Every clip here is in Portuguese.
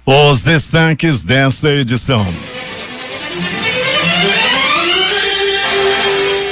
Os destaques desta edição.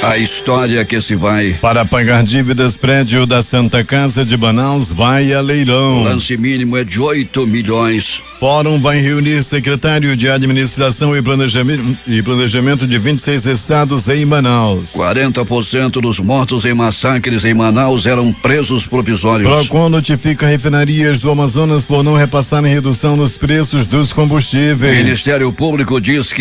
A história que se vai. Para pagar dívidas, prédio da Santa Casa de Manaus vai a leilão. O lance mínimo é de 8 milhões. Fórum vai reunir secretário de Administração e Planejamento de 26 estados em Manaus. 40% dos mortos em massacres em Manaus eram presos provisórios. Procon notifica refinarias do Amazonas por não repassarem redução nos preços dos combustíveis. O Ministério Público diz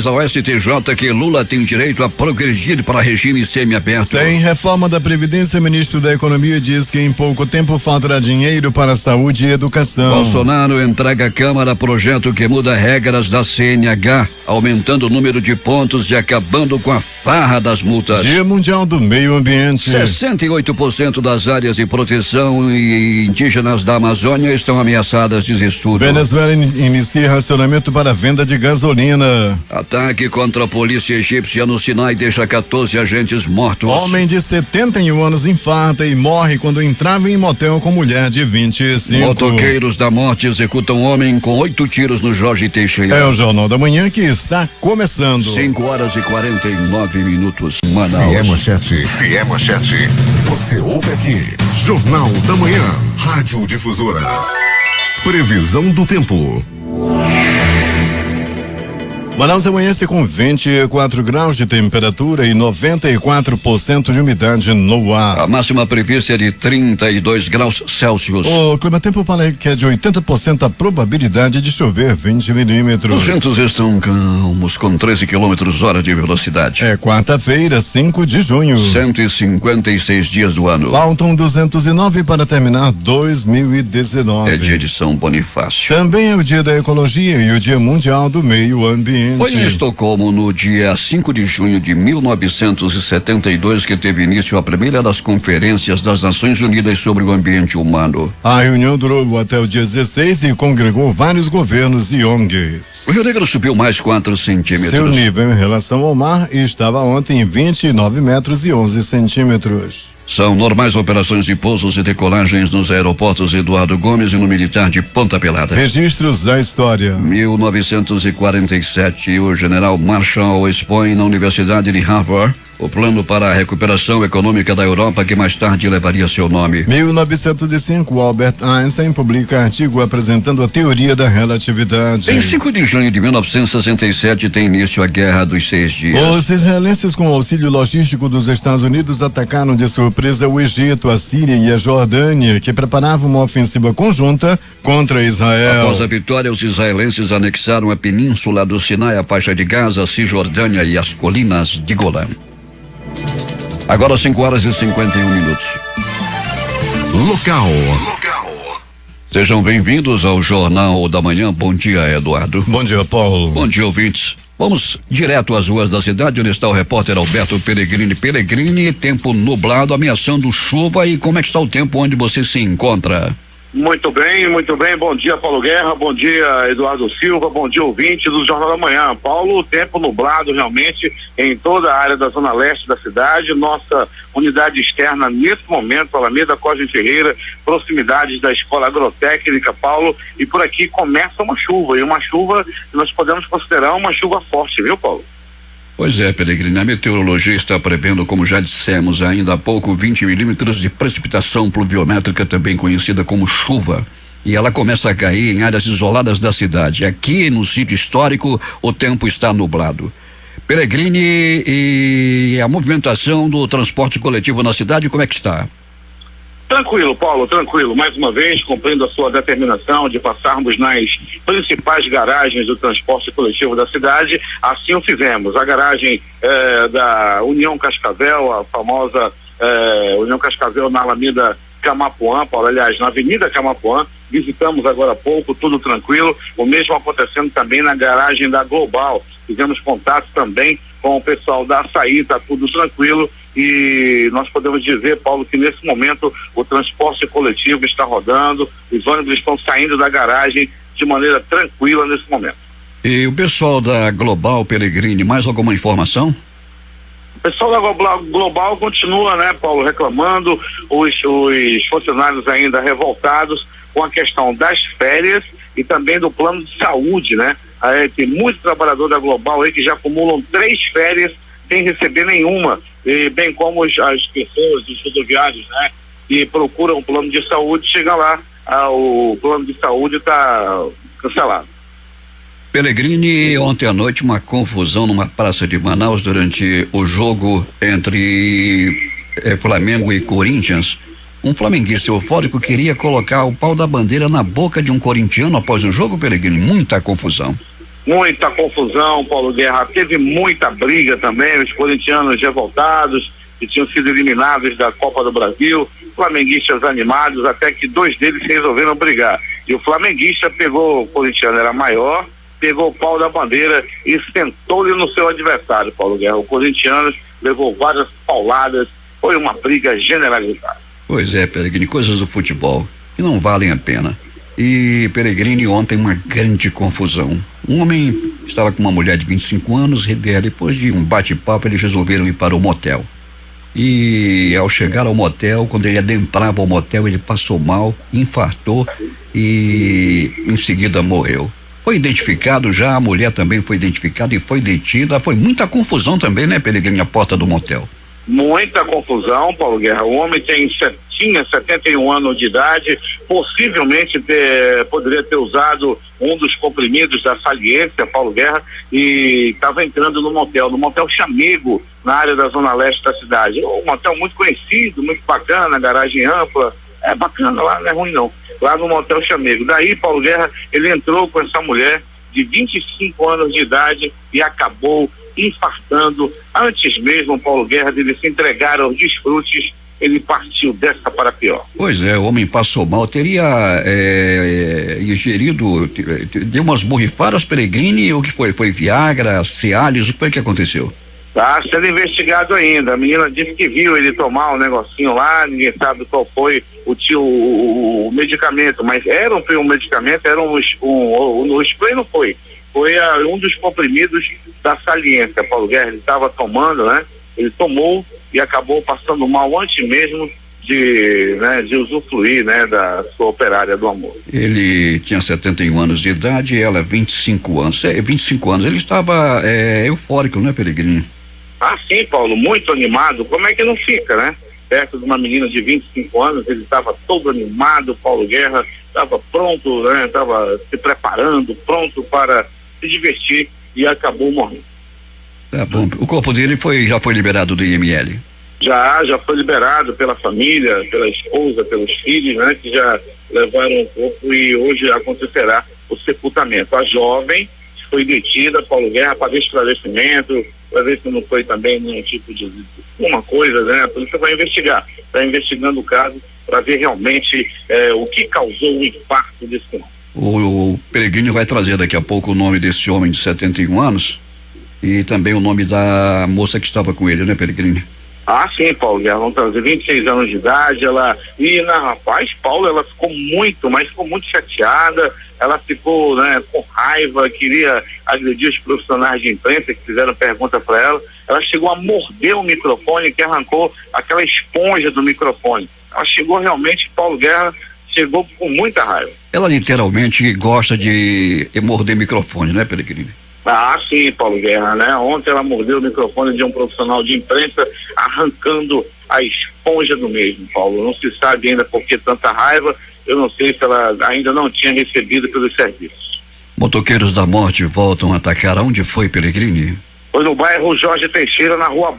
ao STJ que Lula tem direito a progredir para regime semiaberto. Sem reforma da Previdência, ministro da Economia diz que em pouco tempo faltará dinheiro para saúde e educação. Bolsonaro entrega à Câmara projeto que muda regras da CNH, aumentando o número de pontos e acabando com a farra das multas. Dia Mundial do Meio Ambiente. 68% das áreas de proteção e indígenas da Amazônia estão ameaçadas, diz estudo. Venezuela inicia racionamento para venda de gasolina. Ataque contra a polícia egípcia no Sinai deixa 14 agentes mortos. Homem de 71 anos infarta e morre quando entrava em motel com mulher de 25. Motoqueiros da morte executam homem com 8 tiros no Jorge Teixeira. É o Jornal da Manhã que está começando. 5h49. Manaus. Se é manchete, você ouve aqui. Jornal da Manhã, Rádio Difusora. Previsão do tempo. Manaus amanhece com 24 graus de temperatura e 94% de umidade no ar. A máxima prevista é de 32 graus Celsius. O clima-tempo fala que é de 80% a probabilidade de chover 20 milímetros. Os ventos estão calmos com 13 km/h de velocidade. É quarta-feira, 5 de junho. 156 dias do ano. Faltam 209 para terminar 2019. É dia de São Bonifácio. Também é o dia da ecologia e o dia mundial do meio ambiente. Foi em Estocolmo, no dia 5 de junho de 1972, que teve início a primeira das conferências das Nações Unidas sobre o ambiente humano. A reunião durou até o dia 16 e congregou vários governos e ONGs. O Rio Negro subiu mais 4 centímetros. Seu nível em relação ao mar estava ontem em 29 metros e 11 centímetros. São normais operações de pousos e decolagens nos aeroportos Eduardo Gomes e no Militar de Ponta Pelada. Registros da história. 1947, o general Marshall expõe na Universidade de Harvard o plano para a recuperação econômica da Europa, que mais tarde levaria seu nome. 1905, Albert Einstein publica artigo apresentando a teoria da relatividade. Em 5 de junho de 1967 tem início a Guerra dos 6 Dias. Os israelenses, com auxílio logístico dos Estados Unidos, atacaram de surpresa o Egito, a Síria e a Jordânia, que preparavam uma ofensiva conjunta contra Israel. Após a vitória, os israelenses anexaram a península do Sinai, a faixa de Gaza, a Cisjordânia e as colinas de Golã. Agora 5h51. Local. Sejam bem-vindos ao Jornal da Manhã. Bom dia, Eduardo. Bom dia, Paulo. Bom dia, ouvintes. Vamos direto às ruas da cidade, onde está o repórter Alberto Pellegrini. Pellegrini, tempo nublado, ameaçando chuva. E como é que está o tempo onde você se encontra? Muito bem. Bom dia, Paulo Guerra. Bom dia, Eduardo Silva. Bom dia, ouvintes do Jornal da Manhã. Paulo, tempo nublado realmente em toda a área da zona leste da cidade. Nossa unidade externa, nesse momento, Alameda Cosme Ferreira, proximidades da Escola Agrotécnica, Paulo. E por aqui começa uma chuva. E uma chuva que nós podemos considerar uma chuva forte, viu, Paulo? Pois é, Pellegrini, a meteorologia está prevendo, como já dissemos ainda há pouco, 20 milímetros de precipitação pluviométrica, também conhecida como chuva. E ela começa a cair em áreas isoladas da cidade. Aqui no sítio histórico, o tempo está nublado. Pellegrini, e a movimentação do transporte coletivo na cidade, como é que está? Tranquilo, Paulo, tranquilo. Mais uma vez, cumprindo a sua determinação de passarmos nas principais garagens do transporte coletivo da cidade, assim o fizemos. A garagem da União Cascavel, a famosa União Cascavel na Alameda Camapuã, Paulo, aliás, na Avenida Camapuã, visitamos agora há pouco, tudo tranquilo. O mesmo acontecendo também na garagem da Global. Fizemos contato também com o pessoal da Açaí, está tudo tranquilo. E nós podemos dizer, Paulo, que nesse momento o transporte coletivo está rodando, os ônibus estão saindo da garagem de maneira tranquila nesse momento. E o pessoal da Global, Pellegrini, mais alguma informação? O pessoal da Global continua, né, Paulo, reclamando, os funcionários ainda revoltados, com a questão das férias e também do plano de saúde, né? Tem muito trabalhador da Global aí que já acumulam 3 férias sem receber nenhuma, e bem como as pessoas, os rodoviários, né? Que procuram um plano de saúde, chega lá, o plano de saúde está cancelado. Pellegrini, ontem à noite uma confusão numa praça de Manaus durante o jogo entre Flamengo e Corinthians. Um flamenguista eufórico queria colocar o pau da bandeira na boca de um corintiano após o jogo, Pellegrini. Muita confusão. Muita confusão, Paulo Guerra. Teve muita briga também, os corintianos revoltados, que tinham sido eliminados da Copa do Brasil, flamenguistas animados, até que 2 deles resolveram brigar. E o flamenguista pegou, o corintiano era maior, pegou o pau da bandeira e sentou-lhe no seu adversário, Paulo Guerra. O corintiano levou várias pauladas, foi uma briga generalizada. Pois é, Pellegrini, coisas do futebol que não valem a pena. E Pellegrini, ontem uma grande confusão. Um homem estava com uma mulher de 25 anos, depois de um bate-papo eles resolveram ir para o motel. E ao chegar ao motel, quando ele adentrava o motel, ele passou mal, infartou e em seguida morreu. Foi identificado já, a mulher também foi identificada e foi detida. Foi muita confusão também, né, Pellegrini, à porta do motel. Muita confusão, Paulo Guerra. O homem tinha 71 anos de idade, possivelmente poderia ter usado um dos comprimidos da saliência, Paulo Guerra, e estava entrando no motel Chamego, na área da zona leste da cidade. Um motel muito conhecido, muito bacana, garagem ampla, é bacana lá, não é ruim não, lá no motel Chamego. Daí, Paulo Guerra, ele entrou com essa mulher de 25 anos de idade e acabou infartando. Antes mesmo, Paulo Guerra, dele se entregar aos desfrutes, ele partiu dessa para pior. Pois é, o homem passou mal, teria ingerido, deu umas borrifadas, Pellegrini, o que foi? Foi Viagra, Cialis, o que foi que aconteceu? Tá sendo investigado ainda. A menina disse que viu ele tomar um negocinho lá, ninguém sabe qual foi o medicamento, mas era um medicamento, era o spray não foi. Foi um dos comprimidos da saliência, Paulo Guerra. Ele estava tomando, né? Ele tomou e acabou passando mal antes mesmo de usufruir, né, da sua operária do amor. Ele tinha 71 anos de idade e ela 25 anos. 25 anos. Ele estava eufórico, né, Pellegrini? Ah, sim, Paulo, muito animado. Como é que não fica, né? Perto de uma menina de 25 anos, ele estava todo animado, Paulo Guerra, estava pronto, né? Estava se preparando, pronto para se divertir e acabou morrendo. Tá bom. O corpo dele já foi liberado do IML? Já foi liberado pela família, pela esposa, pelos filhos, né? Que já levaram o corpo e hoje acontecerá o sepultamento. A jovem foi detida, Paulo Guerra, para esclarecimento, para ver se não foi também nenhum tipo de uma coisa, né? A polícia vai investigar, está investigando o caso para ver realmente o que causou o infarto desse homem. O Pellegrini vai trazer daqui a pouco o nome desse homem de 71 anos e também o nome da moça que estava com ele, né, Pellegrini? Ah, sim, Paulo, ela vão trazer 26 anos de idade, rapaz, Paulo, ela ficou muito chateada, ela ficou, né, com raiva, queria agredir os profissionais de imprensa que fizeram pergunta para ela chegou a morder o microfone, que arrancou aquela esponja do microfone. Ela chegou realmente, Paulo Guerra, chegou com muita raiva. Ela literalmente gosta de morder microfone, né, Pellegrini? Ah, sim, Paulo Guerra, né? Ontem ela mordeu o microfone de um profissional de imprensa, arrancando a esponja do mesmo, Paulo. Não se sabe ainda por que tanta raiva, eu não sei se ela ainda não tinha recebido pelos serviços. Motoqueiros da morte voltam a atacar. Aonde foi, Pellegrini? Foi no bairro Jorge Teixeira, na rua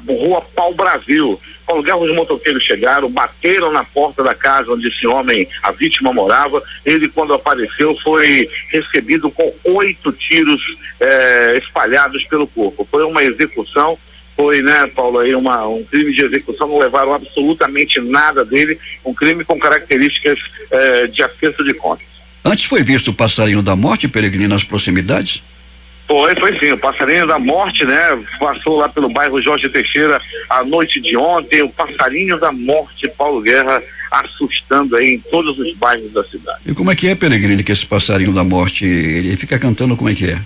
Pau Brasil. Paulo Guerra, os motoqueiros chegaram, bateram na porta da casa onde esse homem, a vítima, morava. Ele, quando apareceu, foi recebido com 8 tiros espalhados pelo corpo. Foi uma execução, foi, né, Paulo, aí um crime de execução, não levaram absolutamente nada dele, um crime com características de acerto de contas. Antes foi visto o passarinho da morte, Pellegrini, nas proximidades? Foi sim, o passarinho da morte, né? Passou lá pelo bairro Jorge Teixeira a noite de ontem, o passarinho da morte, Paulo Guerra, assustando aí em todos os bairros da cidade. E como é que é, Pellegrini, que esse passarinho da morte, ele fica cantando, como é que é?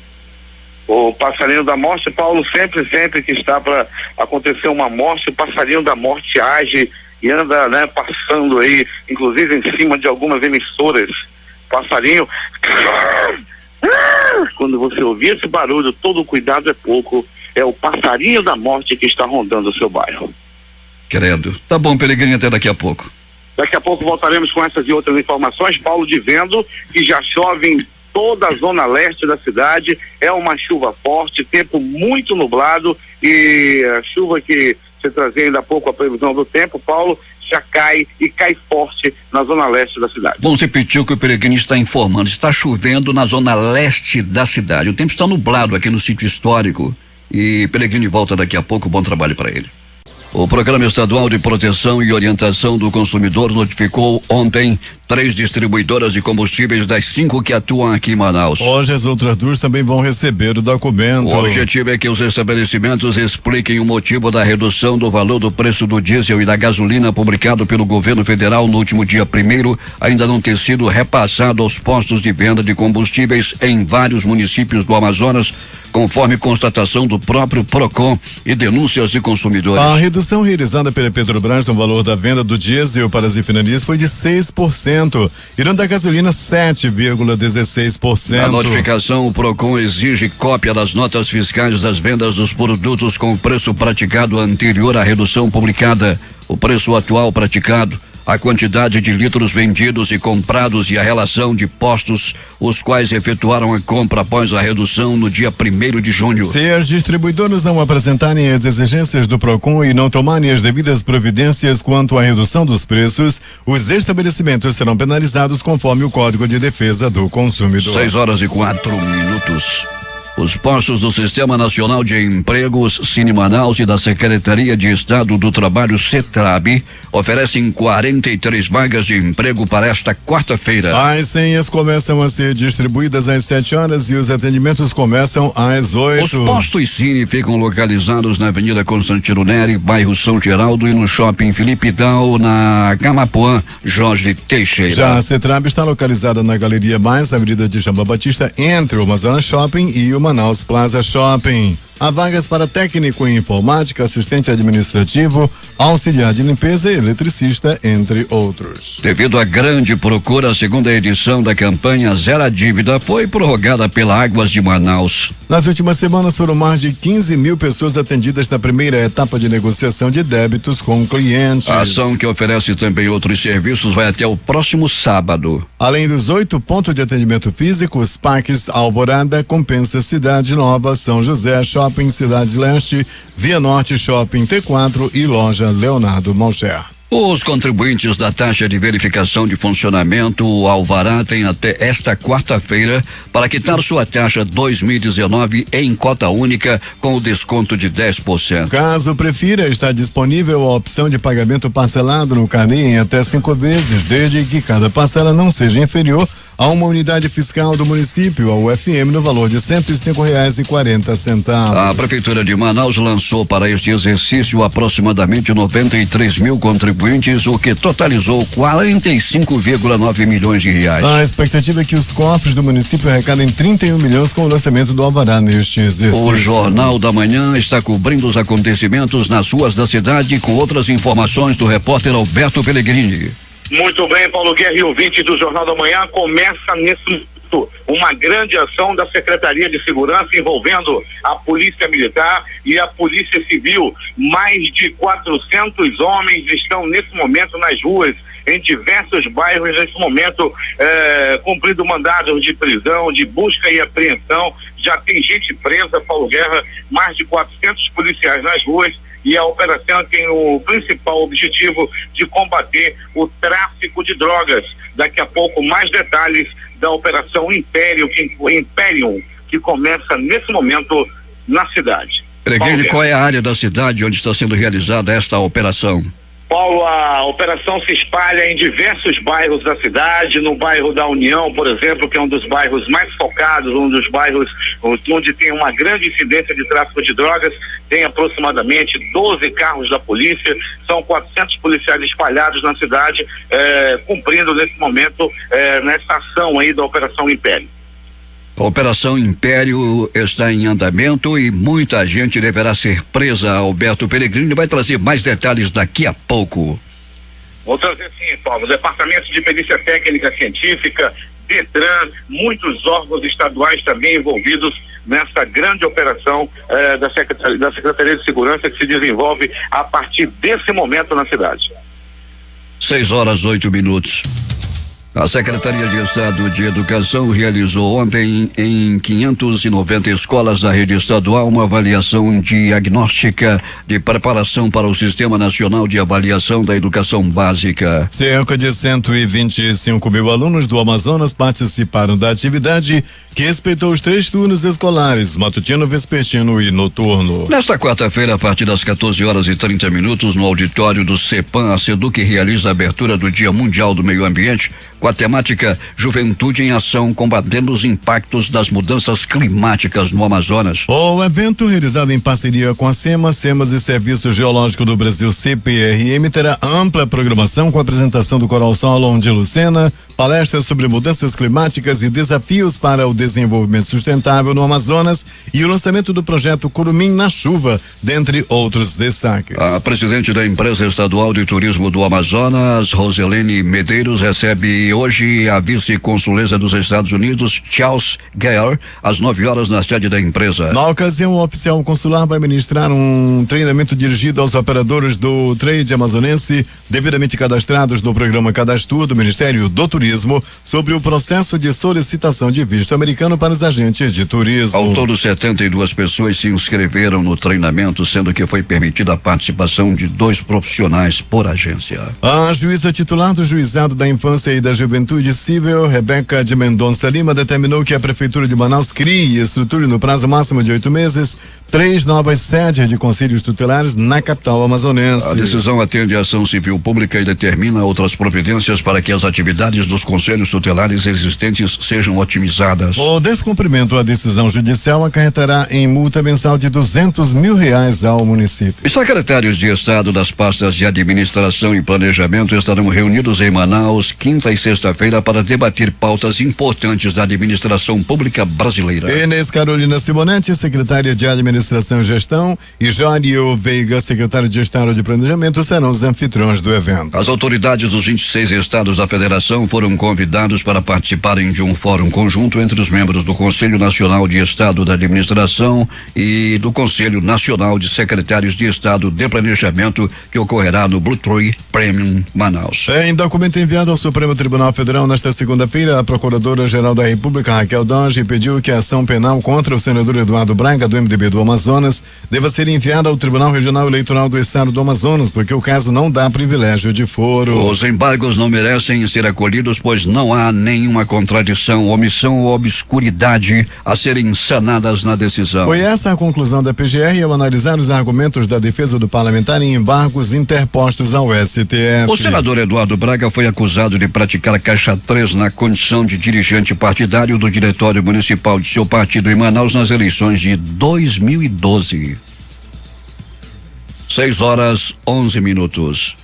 O passarinho da morte, Paulo, sempre que está para acontecer uma morte, o passarinho da morte age e anda, né, passando aí, inclusive em cima de algumas emissoras Passarinho. Quando você ouvir esse barulho, todo cuidado é pouco. É o passarinho da morte que está rondando o seu bairro. Credo. Tá bom, Pelegrini, até daqui a pouco. Daqui a pouco voltaremos com essas e outras informações. Paulo, dizendo que já chove em toda a zona leste da cidade. É uma chuva forte, tempo muito nublado, e a chuva que você trazia ainda há pouco a previsão do tempo, Paulo, já cai e cai forte na zona leste da cidade. Vamos repetir o que o Pelegrini está informando. Está chovendo na zona leste da cidade. O tempo está nublado aqui no sítio histórico. E Pelegrini volta daqui a pouco. Bom trabalho para ele. O Programa Estadual de Proteção e Orientação do Consumidor notificou ontem 3 distribuidoras de combustíveis das 5 que atuam aqui em Manaus. Hoje as outras 2 também vão receber o documento. O objetivo é que os estabelecimentos expliquem o motivo da redução do valor do preço do diesel e da gasolina publicado pelo governo federal no último dia 1º, ainda não ter sido repassado aos postos de venda de combustíveis em vários municípios do Amazonas, conforme constatação do próprio Procon e denúncias de consumidores. A redução realizada pela Petrobras no valor da venda do diesel para as refinarias foi de 6%, e da gasolina 7,16%. Na notificação, o Procon exige cópia das notas fiscais das vendas dos produtos com o preço praticado anterior à redução publicada, o preço atual praticado, a quantidade de litros vendidos e comprados e a relação de postos, os quais efetuaram a compra após a redução no dia 1º de junho. Se as distribuidoras não apresentarem as exigências do Procon e não tomarem as devidas providências quanto à redução dos preços, os estabelecimentos serão penalizados conforme o Código de Defesa do Consumidor. 6:04. Os postos do Sistema Nacional de Empregos, Cine Manaus, e da Secretaria de Estado do Trabalho, CETRAB, oferecem 43 vagas de emprego para esta quarta-feira. As senhas começam a ser distribuídas às 7 horas e os atendimentos começam às 8. Os postos Cine ficam localizados na Avenida Constantino Neri, bairro São Geraldo, e no Shopping Felipe Dal, na Camapuã, Jorge Teixeira. Já a CETRAB está localizada na Galeria Mais, na Avenida de Jamba Batista, entre o Amazonas Shopping e o Manaus Plaza Shopping. Há vagas para técnico em informática, assistente administrativo, auxiliar de limpeza e eletricista, entre outros. Devido à grande procura, a segunda edição da campanha Zero a Dívida foi prorrogada pela Águas de Manaus. Nas últimas semanas foram mais de 15 mil pessoas atendidas na primeira etapa de negociação de débitos com clientes. A ação, que oferece também outros serviços, vai até o próximo sábado. Além dos 8 pontos de atendimento físico, os parques Alvorada, Compensa Cidade Nova, São José Shopping Cidade Leste, Via Norte Shopping T4 e Loja Leonardo Malcher. Os contribuintes da taxa de verificação de funcionamento, o Alvará, têm até esta quarta-feira para quitar sua taxa 2019 em cota única com o desconto de 10%. Caso prefira, está disponível a opção de pagamento parcelado no carnê em até 5 vezes, desde que cada parcela não seja inferior a uma unidade fiscal do município, a UFM, no valor de R$105,40. A Prefeitura de Manaus lançou para este exercício aproximadamente 93 mil contribuintes, o que totalizou 45,9 milhões de reais. A expectativa é que os cofres do município arrecadem 31 milhões com o lançamento do Alvará neste exercício. O Jornal da Manhã está cobrindo os acontecimentos nas ruas da cidade, com outras informações do repórter Alberto Pellegrini. Muito bem, Paulo Guerra e ouvintes do Jornal da Manhã, começa nesse momento uma grande ação da Secretaria de Segurança envolvendo a Polícia Militar e a Polícia Civil. Mais de 400 homens estão nesse momento nas ruas, em diversos bairros, nesse momento, cumprindo mandados de prisão, de busca e apreensão. Já tem gente presa, Paulo Guerra, mais de 400 policiais nas ruas. E a operação tem o principal objetivo de combater o tráfico de drogas. Daqui a pouco, mais detalhes da operação Imperium, que começa nesse momento na cidade. Pelegrini, qual é a área da cidade onde está sendo realizada esta operação? Paulo, a operação se espalha em diversos bairros da cidade, no bairro da União, por exemplo, que é um dos bairros mais focados, um dos bairros onde tem uma grande incidência de tráfico de drogas. Tem aproximadamente 12 carros da polícia, são 400 policiais espalhados na cidade, cumprindo nesse momento, nessa ação aí da Operação Império. A Operação Império está em andamento e muita gente deverá ser presa. Alberto Pellegrini vai trazer mais detalhes daqui a pouco. Vou trazer sim, Paulo. O Departamento de Perícia Técnica Científica Detran, muitos órgãos estaduais também envolvidos nessa grande operação da Secretaria de Segurança que se desenvolve a partir desse momento na cidade. 6:08. A Secretaria de Estado de Educação realizou ontem em 590 escolas da rede estadual uma avaliação diagnóstica de preparação para o Sistema Nacional de Avaliação da Educação Básica. Cerca de 125 mil alunos do Amazonas participaram da atividade, que respeitou os 3 turnos escolares, matutino, vespertino e noturno. Nesta quarta-feira, a partir das 14h30, no auditório do CEPAM, a SEDUC realiza a abertura do Dia Mundial do Meio Ambiente com a temática Juventude em Ação, combatendo os impactos das mudanças climáticas no Amazonas. O evento, realizado em parceria com a SEMAS e Serviço Geológico do Brasil, CPRM, terá ampla programação com a apresentação do Coral Solon de Lucena, palestras sobre mudanças climáticas e desafios para o desenvolvimento sustentável no Amazonas e o lançamento do projeto Curumim na Chuva, dentre outros destaques. A presidente da Empresa Estadual de Turismo do Amazonas, Roselene Medeiros, recebe hoje a vice-consuleza dos Estados Unidos, Charles Gale, às 9h na sede da empresa. Na ocasião, o oficial consular vai ministrar um treinamento dirigido aos operadores do trade amazonense, devidamente cadastrados no programa Cadastro do Ministério do Turismo, sobre o processo de solicitação de visto americano para os agentes de turismo. Ao todo, 72 pessoas se inscreveram no treinamento, sendo que foi permitida a participação de 2 profissionais por agência. A juíza titular do Juizado da Infância e da Juventude Civil, Rebeca de Mendonça Lima, determinou que a Prefeitura de Manaus crie e estruture no prazo máximo de 8 meses 3 novas sedes de conselhos tutelares na capital amazonense. A decisão atende à ação civil pública e determina outras providências para que as atividades dos conselhos tutelares existentes sejam otimizadas. O descumprimento à decisão judicial acarretará em multa mensal de R$200 mil ao município. Os secretários de Estado das pastas de Administração e Planejamento estarão reunidos em Manaus quinta e sexta-feira para debater pautas importantes da administração pública brasileira. Inês Carolina Simonetti, secretária de Administração e Gestão, e Jório Veiga, secretário de Estado de Planejamento, serão os anfitriões do evento. As autoridades dos 26 estados da federação foram convidados para participarem de um fórum conjunto entre os membros do Conselho Nacional de Estado da Administração e do Conselho Nacional de Secretários de Estado de Planejamento, que ocorrerá no Blue Tree Premium Manaus. Em documento enviado ao Supremo Tribunal Federal nesta segunda-feira, a Procuradora-Geral da República, Raquel Dodge, pediu que a ação penal contra o senador Eduardo Braga, do MDB do Amazonas, deva ser enviada ao Tribunal Regional Eleitoral do Estado do Amazonas, porque o caso não dá privilégio de foro. Os embargos não merecem ser acolhidos, pois não há nenhuma contradição, omissão ou obscuridade a serem sanadas na decisão. Foi essa a conclusão da PGR ao analisar os argumentos da defesa do parlamentar em embargos interpostos ao STF. O senador Eduardo Braga foi acusado de praticar caixa 3 na condição de dirigente partidário do Diretório Municipal de seu partido em Manaus nas eleições de 2012. 6:11.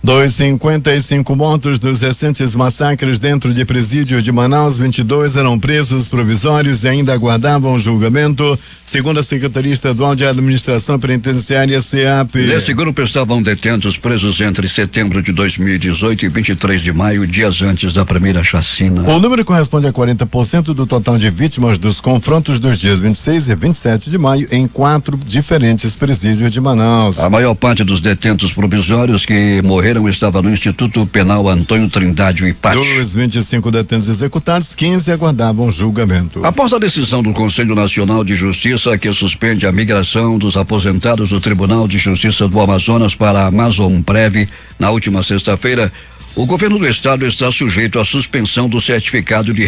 255 mortos dos recentes massacres dentro de presídio de Manaus. 22 eram presos provisórios e ainda aguardavam julgamento, segundo a Secretaria Estadual de Administração Penitenciária, SEAP. Nesse grupo estavam detentos presos entre setembro de 2018 e 23 de maio, dias antes da primeira chacina. O número corresponde a 40% do total de vítimas dos confrontos dos dias 26 e 27 de maio em 4 diferentes presídios de Manaus. A maior parte dos detentos provisórios que morreram estava no Instituto Penal Antônio Trindade Ipati. Dos 25 detentos executados, 15 aguardavam julgamento. Após a decisão do Conselho Nacional de Justiça, que suspende a migração dos aposentados do Tribunal de Justiça do Amazonas para a Amazonprev na última sexta-feira, o governo do estado está sujeito à suspensão do certificado de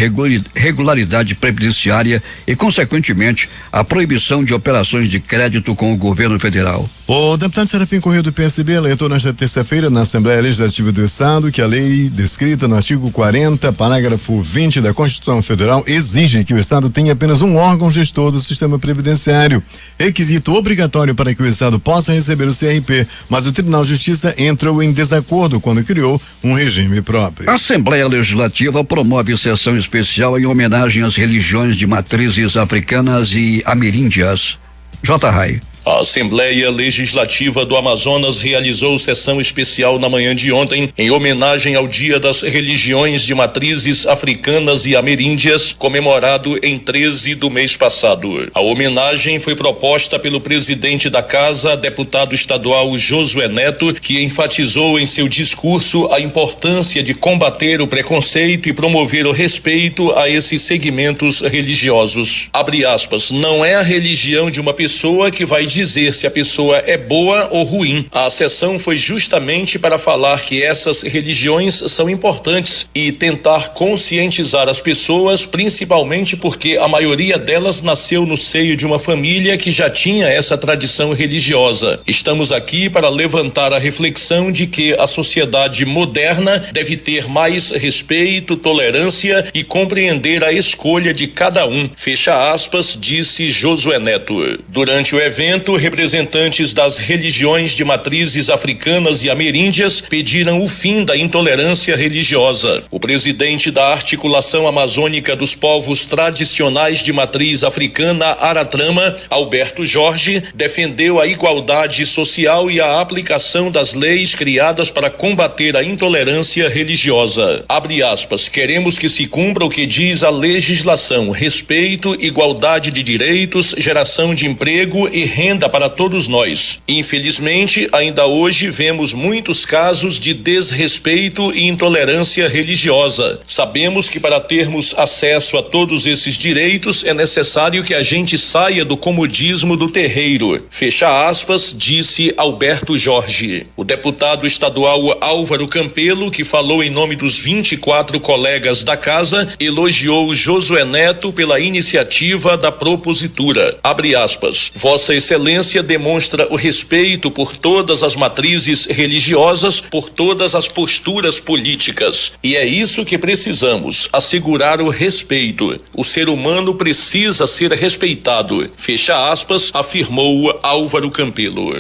regularidade previdenciária e, consequentemente, à proibição de operações de crédito com o governo federal. O deputado Serafim Corrêa do PSB alertou nesta terça-feira na Assembleia Legislativa do Estado que a lei descrita no artigo 40, parágrafo 20 da Constituição Federal exige que o Estado tenha apenas um órgão gestor do sistema previdenciário, requisito obrigatório para que o Estado possa receber o CRP, mas o Tribunal de Justiça entrou em desacordo quando criou um regime próprio. A Assembleia Legislativa promove sessão especial em homenagem às religiões de matrizes africanas e ameríndias. J. Rai. A Assembleia Legislativa do Amazonas realizou sessão especial na manhã de ontem em homenagem ao Dia das Religiões de Matrizes Africanas e Ameríndias, comemorado em 13 do mês passado. A homenagem foi proposta pelo presidente da Casa, deputado estadual Josué Neto, que enfatizou em seu discurso a importância de combater o preconceito e promover o respeito a esses segmentos religiosos. Abre aspas, não é a religião de uma pessoa que vai dizer se a pessoa é boa ou ruim. A sessão foi justamente para falar que essas religiões são importantes e tentar conscientizar as pessoas, principalmente porque a maioria delas nasceu no seio de uma família que já tinha essa tradição religiosa. Estamos aqui para levantar a reflexão de que a sociedade moderna deve ter mais respeito, tolerância e compreender a escolha de cada um. Fecha aspas, disse Josué Neto. Durante o evento, representantes das religiões de matrizes africanas e ameríndias pediram o fim da intolerância religiosa. O presidente da Articulação Amazônica dos Povos Tradicionais de Matriz Africana, Aratrama, Alberto Jorge, defendeu a igualdade social e a aplicação das leis criadas para combater a intolerância religiosa. Abre aspas, queremos que se cumpra o que diz a legislação, respeito, igualdade de direitos, geração de emprego e renda para todos nós. Infelizmente, ainda hoje vemos muitos casos de desrespeito e intolerância religiosa. Sabemos que para termos acesso a todos esses direitos é necessário que a gente saia do comodismo do terreiro. Fecha aspas, disse Alberto Jorge. O deputado estadual Álvaro Campelo, que falou em nome dos 24 colegas da casa, elogiou Josué Neto pela iniciativa da propositura. Abre aspas, Vossa Excelência demonstra o respeito por todas as matrizes religiosas, por todas as posturas políticas. E é isso que precisamos, assegurar o respeito. O ser humano precisa ser respeitado. Fecha aspas, afirmou Álvaro Campelo.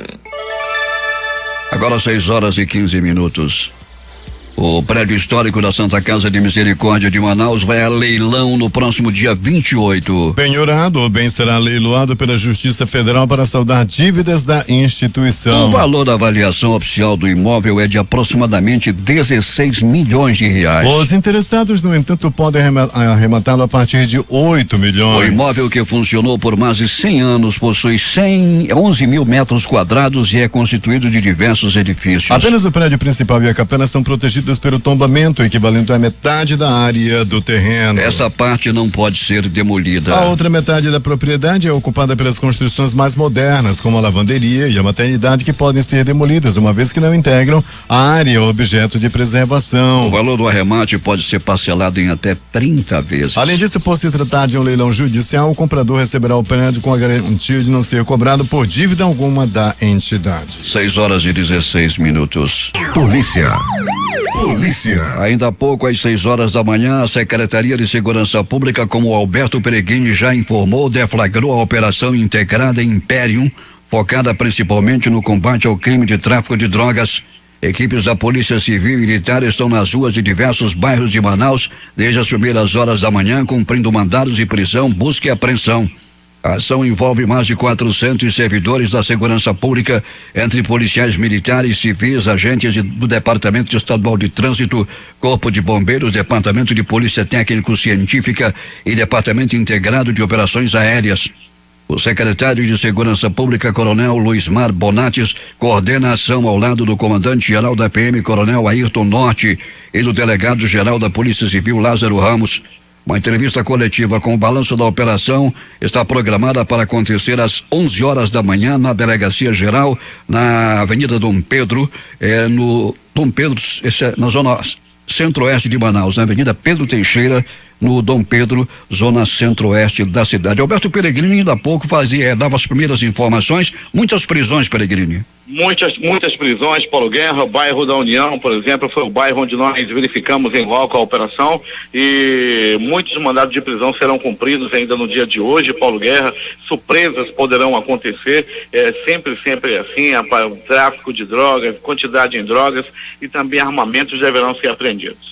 Agora 6h15. O prédio histórico da Santa Casa de Misericórdia de Manaus vai a leilão no próximo dia 28. Penhorado, o bem será leiloado pela Justiça Federal para saldar dívidas da instituição. O valor da avaliação oficial do imóvel é de aproximadamente 16 milhões de reais. Os interessados, no entanto, podem arrematá-lo a partir de 8 milhões. O imóvel, que funcionou por mais de 100 anos, possui 11 mil metros quadrados e é constituído de diversos edifícios. Apenas o prédio principal e a capela são protegidos pelo tombamento, equivalente à metade da área do terreno. Essa parte não pode ser demolida. A outra metade da propriedade é ocupada pelas construções mais modernas, como a lavanderia e a maternidade, que podem ser demolidas, uma vez que não integram a área objeto de preservação. O valor do arremate pode ser parcelado em até 30 vezes. Além disso, por se tratar de um leilão judicial, o comprador receberá o prédio com a garantia de não ser cobrado por dívida alguma da entidade. 6h16. Polícia. Ainda há pouco, às 6h da manhã, a Secretaria de Segurança Pública, como o Alberto Peregrini já informou, deflagrou a Operação Integrada Imperium, focada principalmente no combate ao crime de tráfico de drogas. Equipes da Polícia Civil e Militar estão nas ruas de diversos bairros de Manaus desde as primeiras horas da manhã, cumprindo mandados de prisão, busca e apreensão. A ação envolve mais de 400 servidores da segurança pública, entre policiais militares, civis, agentes do Departamento Estadual de Trânsito, Corpo de Bombeiros, Departamento de Polícia Técnico-Científica e Departamento Integrado de Operações Aéreas. O secretário de Segurança Pública, Coronel Luismar Bonates, coordena a ação ao lado do comandante-geral da PM, Coronel Ayrton Norte, e do delegado-geral da Polícia Civil, Lázaro Ramos. Uma entrevista coletiva com o balanço da operação está programada para acontecer às 11 horas da manhã na Delegacia Geral, na Avenida Dom Pedro, no Dom Pedro, na zona centro-oeste de Manaus, na Avenida Pedro Teixeira, no Dom Pedro, zona centro-oeste da cidade. Alberto Peregrini ainda há pouco dava as primeiras informações. Muitas prisões, Peregrini. Muitas prisões, Paulo Guerra. O bairro da União, por exemplo, foi o bairro onde nós verificamos em loco a operação, e muitos mandados de prisão serão cumpridos ainda no dia de hoje, Paulo Guerra. Surpresas poderão acontecer, sempre assim, o tráfico de drogas, quantidade em drogas, e também armamentos deverão ser apreendidos.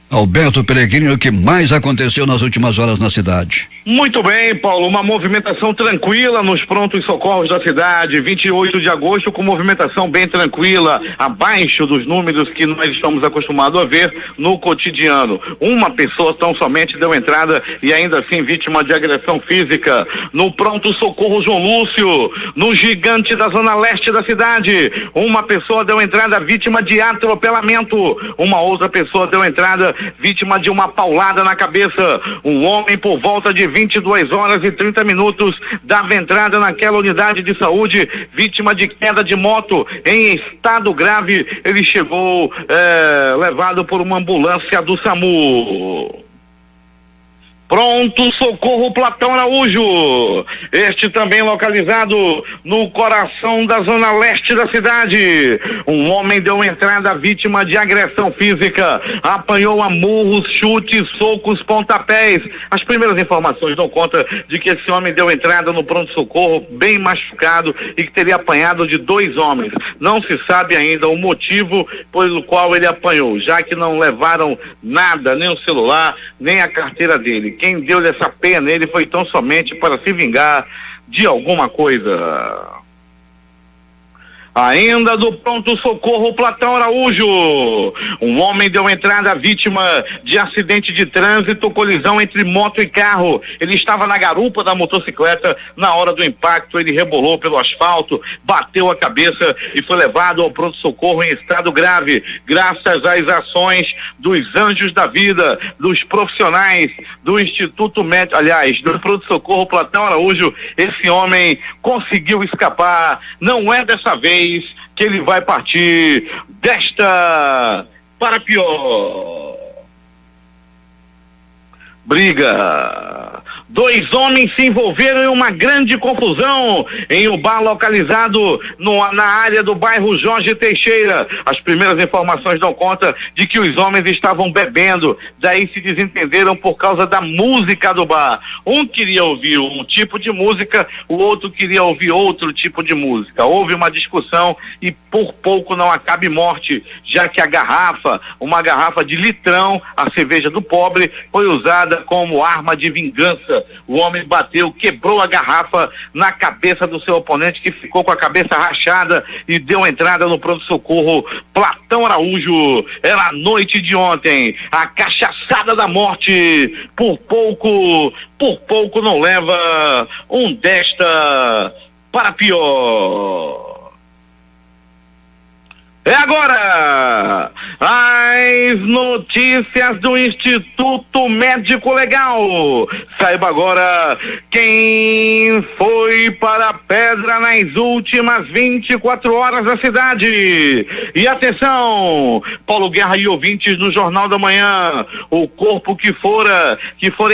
Alberto Peregrini, o que mais aconteceu nas últimas horas na cidade? Muito bem, Paulo, uma movimentação tranquila nos prontos socorros da cidade, 28 de agosto com movimentação bem tranquila, abaixo dos números que nós estamos acostumados a ver no cotidiano. Uma pessoa tão somente deu entrada e ainda assim vítima de agressão física no pronto socorro João Lúcio, no Gigante da zona leste da cidade. Uma pessoa deu entrada vítima de atropelamento, uma outra pessoa deu entrada vítima de uma paulada na cabeça. Um homem por volta de 22 horas e 30 minutos dava entrada naquela unidade de saúde, vítima de queda de moto em estado grave. Ele chegou levado por uma ambulância do SAMU. Pronto socorro Platão Araújo, este também localizado no coração da zona leste da cidade. Um homem deu entrada vítima de agressão física, apanhou a murros, chutes, socos, pontapés. As primeiras informações dão conta de que esse homem deu entrada no pronto socorro bem machucado e que teria apanhado de 2 homens. Não se sabe ainda o motivo pelo qual ele apanhou, já que não levaram nada, nem o celular, nem a carteira dele. Quem deu-lhe essa pena nele foi tão somente para se vingar de alguma coisa. Ainda do pronto-socorro Platão Araújo, um homem deu entrada vítima de acidente de trânsito, colisão entre moto e carro. Ele estava na garupa da motocicleta, na hora do impacto ele rebolou pelo asfalto, bateu a cabeça e foi levado ao pronto-socorro em estado grave. Graças às ações dos anjos da vida, dos profissionais do Instituto Médico, aliás, do pronto-socorro Platão Araújo, esse homem conseguiu escapar. Não é dessa vez que ele vai partir desta para pior. Briga. 2 homens se envolveram em uma grande confusão em um bar localizado na área do bairro Jorge Teixeira. As primeiras informações dão conta de que os homens estavam bebendo, daí se desentenderam por causa da música do bar. Um queria ouvir um tipo de música, o outro queria ouvir outro tipo de música. Houve uma discussão e por pouco não acabe morte, já que a garrafa, uma garrafa de litrão, a cerveja do pobre, foi usada como arma de vingança. O homem bateu, quebrou a garrafa na cabeça do seu oponente, que ficou com a cabeça rachada e deu entrada no pronto-socorro Platão Araújo. Era a noite de ontem, a cachaçada da morte. Por pouco não leva um desta para pior. É agora as notícias do Instituto Médico Legal. Saiba agora quem foi para a pedra nas últimas 24 horas da cidade. E atenção, Paulo Guerra e ouvintes do Jornal da Manhã, o corpo que fora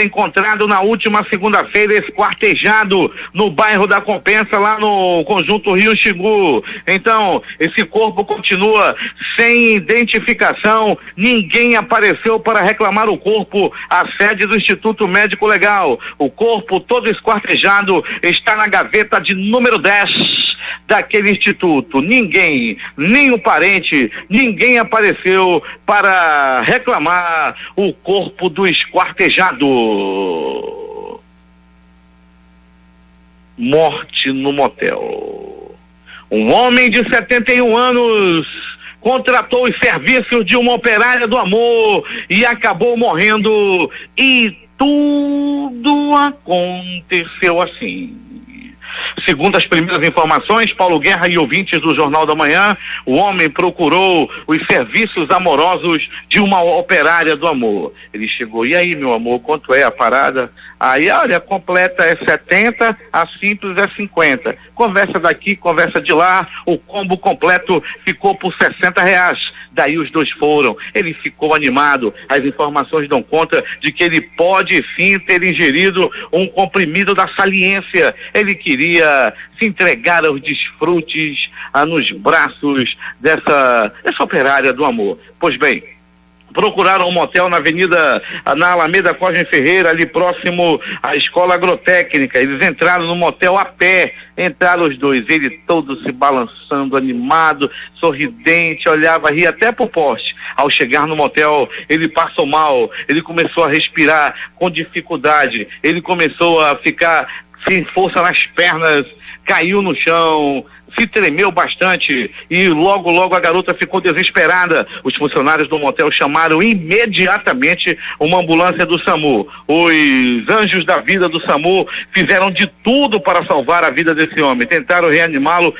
encontrado na última segunda-feira esquartejado no bairro da Compensa, lá no Conjunto Rio Xingu. Então, esse corpo continua sem identificação, ninguém apareceu para reclamar o corpo à sede do Instituto Médico Legal. O corpo todo esquartejado está na gaveta de número 10 daquele instituto. Ninguém, nem o parente, ninguém apareceu para reclamar o corpo do esquartejado. Morte no motel. Um homem de 71 anos contratou os serviços de uma operária do amor e acabou morrendo. E tudo aconteceu assim. Segundo as primeiras informações, Paulo Guerra e ouvintes do Jornal da Manhã, o homem procurou os serviços amorosos de uma operária do amor. Ele chegou, e aí, meu amor, quanto é a parada? Aí, olha, a completa é 70, a simples é 50. Conversa daqui, conversa de lá, o combo completo ficou por R$60. Daí os dois foram. Ele ficou animado. As informações dão conta de que ele pode sim ter ingerido um comprimido da saliência. Ele queria se entregar aos desfrutes nos braços dessa operária do amor. Pois bem, procuraram um motel na Alameda Cosme Ferreira, ali próximo à Escola Agrotécnica. Eles entraram no motel a pé, entraram os dois, ele todo se balançando, animado, sorridente, olhava, ria até pro poste. Ao chegar no motel, ele passou mal, ele começou a respirar com dificuldade, ele começou a ficar sem força nas pernas, caiu no chão, se tremeu bastante e logo a garota ficou desesperada. Os funcionários do motel chamaram imediatamente uma ambulância do SAMU. Os anjos da vida do SAMU fizeram de tudo para salvar a vida desse homem. Tentaram reanimá-lo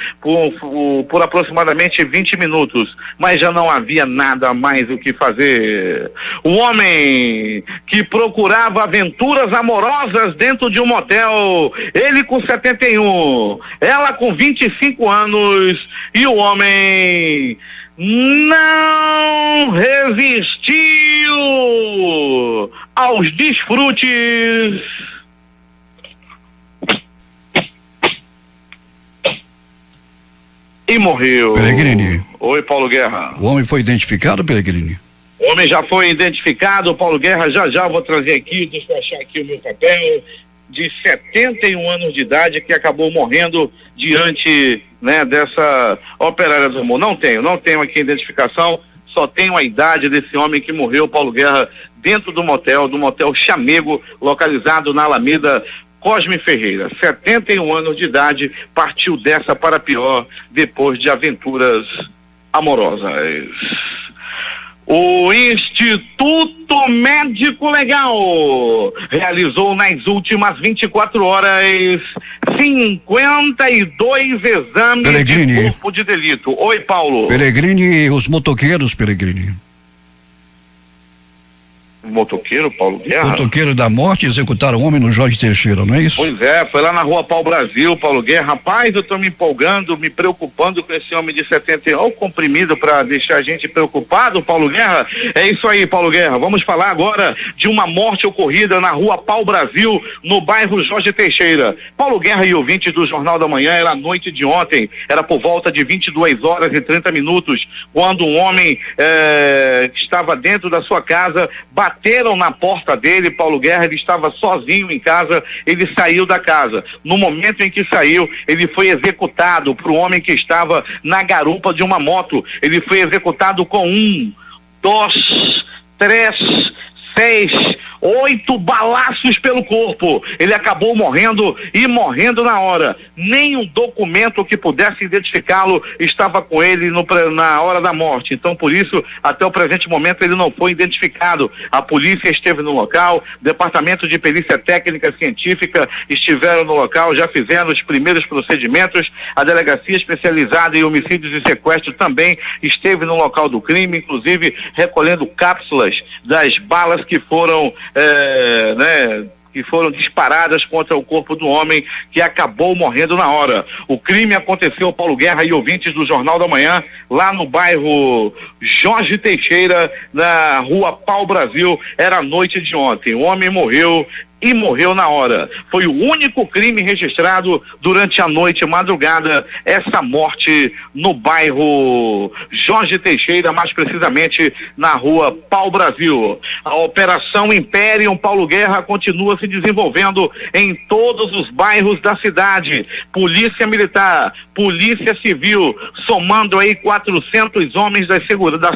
por aproximadamente 20 minutos, mas já não havia nada mais o que fazer. O homem que procurava aventuras amorosas dentro de um motel, ele com 71, ela com 25 anos, e o homem não resistiu aos desfrutes e morreu. Peregrini. Oi, Paulo Guerra. O homem foi identificado, Peregrini? O homem já foi identificado, Paulo Guerra, já eu vou trazer aqui, deixa eu achar aqui o meu papel, de 71 anos de idade, que acabou morrendo diante, né, dessa operária do SAMU. Não tenho aqui a identificação, só tenho a idade desse homem que morreu, Paulo Guerra, dentro do motel Chamego, localizado na Alameda Cosme Ferreira. 71 anos de idade, partiu dessa para pior, depois de aventuras amorosas. O Instituto Médico Legal realizou nas últimas 24 horas 52 exames Peregrini. de corpo de delito. Oi, Paulo. Peregrini, os motoqueiros, Peregrini. Motoqueiro, Paulo Guerra? Motoqueiro da morte executaram um homem no Jorge Teixeira, não é isso? Pois é, foi lá na Rua Pau Brasil, Paulo Guerra. Rapaz, eu tô me empolgando, me preocupando com esse homem de 71. Olha o comprimido pra deixar a gente preocupado, Paulo Guerra. É isso aí, Paulo Guerra. Vamos falar agora de uma morte ocorrida na Rua Pau Brasil, no bairro Jorge Teixeira. Paulo Guerra e ouvintes do Jornal da Manhã, era a noite de ontem, era por volta de 22 horas e 30 minutos, quando um homem que estava dentro da sua casa, bateram na porta dele, Paulo Guerra, ele estava sozinho em casa, ele saiu da casa. No momento em que saiu, ele foi executado por um homem que estava na garupa de uma moto. Ele foi executado com 1, 2, 3, 6, 8 balaços pelo corpo. Ele acabou morrendo na hora. Nenhum documento que pudesse identificá-lo estava com ele na hora da morte. Então, por isso, até o presente momento, ele não foi identificado. A polícia esteve no local, o departamento de perícia técnica científica estiveram no local, já fizeram os primeiros procedimentos. A delegacia especializada em homicídios e sequestros também esteve no local do crime, inclusive recolhendo cápsulas das balas que foram que foram disparadas contra o corpo do homem, que acabou morrendo na hora. O crime aconteceu, Paulo Guerra e ouvintes do Jornal da Manhã, lá no bairro Jorge Teixeira, na Rua Pau Brasil. Era a noite de ontem. O homem morreu na hora. Foi o único crime registrado durante a noite e madrugada, essa morte no bairro Jorge Teixeira, mais precisamente na Rua Pau Brasil. A Operação Imperium, Paulo Guerra, continua se desenvolvendo em todos os bairros da cidade. Polícia Militar, Polícia Civil, somando aí 400 homens da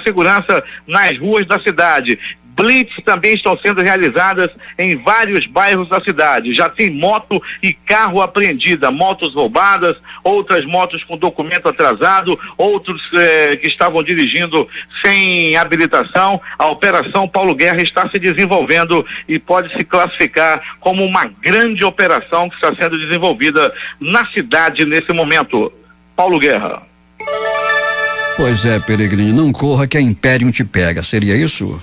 segurança nas ruas da cidade. Blitz também estão sendo realizadas em vários bairros da cidade. Já tem moto e carro apreendida, motos roubadas, outras motos com documento atrasado, outros que estavam dirigindo sem habilitação. A Operação Paulo Guerra está se desenvolvendo e pode se classificar como uma grande operação que está sendo desenvolvida na cidade nesse momento. Paulo Guerra. Pois é, Peregrini, não corra que a Imperium te pega, seria isso?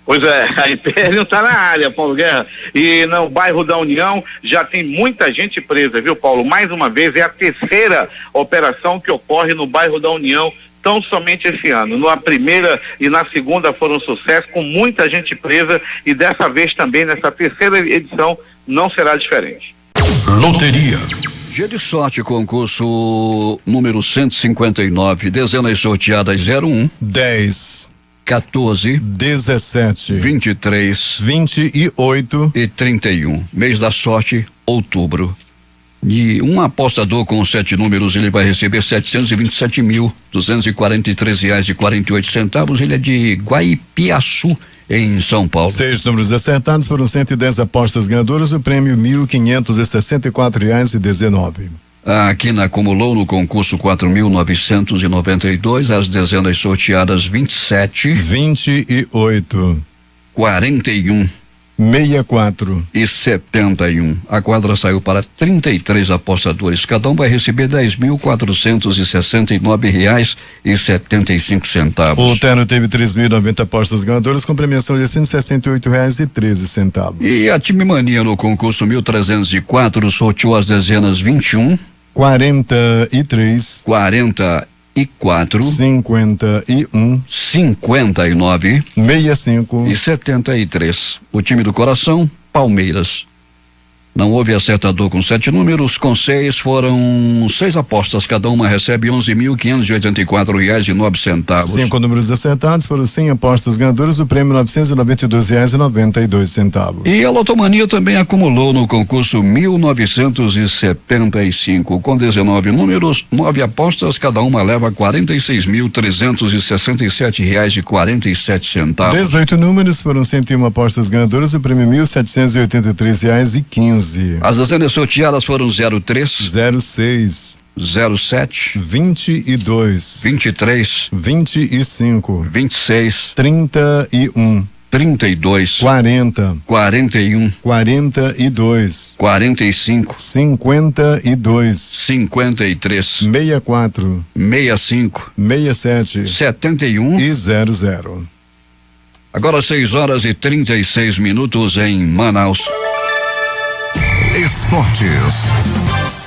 Pois é, a Imperium está na área, Paulo Guerra, e no bairro da União já tem muita gente presa, viu, Paulo? Mais uma vez, é a terceira operação que ocorre no bairro da União, tão somente esse ano. Na primeira e na segunda foram sucesso, com muita gente presa, e dessa vez também, nessa terceira edição, não será diferente. Loteria. Dia de sorte, concurso número 159, dezenas sorteadas 01, 10, 14, 17, 23 28 e 31. Mês da sorte, outubro. E um apostador com 7 números, ele vai receber R$727.243,48. Ele é de Guaipiaçu, em São Paulo. 6 números acertados, foram 110 apostas ganhadoras, o prêmio R$1.564,19. A Quina acumulou no concurso 4.992, as dezenas sorteadas 27, 28, 41 64 e 71. A quadra saiu para 33 apostadores. Cada um vai receber R$10.469,75. O terno teve 3.090 apostas ganhadoras com premiação de R$168,13. E a Time Mania no concurso 1.304 sorteou as dezenas 21, 43, 44, 51, 59 65 e 73. O time do coração, Palmeiras. Não houve acertador com 7 números, com 6 foram 6 apostas, cada uma recebe R$11.584,09. 5 números acertados, foram 100 apostas ganhadoras, o prêmio R$992,92. E a Lotomania também acumulou no concurso 1975, com 19 números, 9 apostas, cada uma leva R$46.367,47. 18 números, foram 101 apostas ganhadoras, o prêmio R$1.783,15. As dezenas sorteadas foram 03, 06, 07, 22, 23, 25, 26, 31, 32, 40, 41, 42, 45, 52, 53, 64, 65, 67 71 e 00. Agora 6h36 em Manaus. Esportes.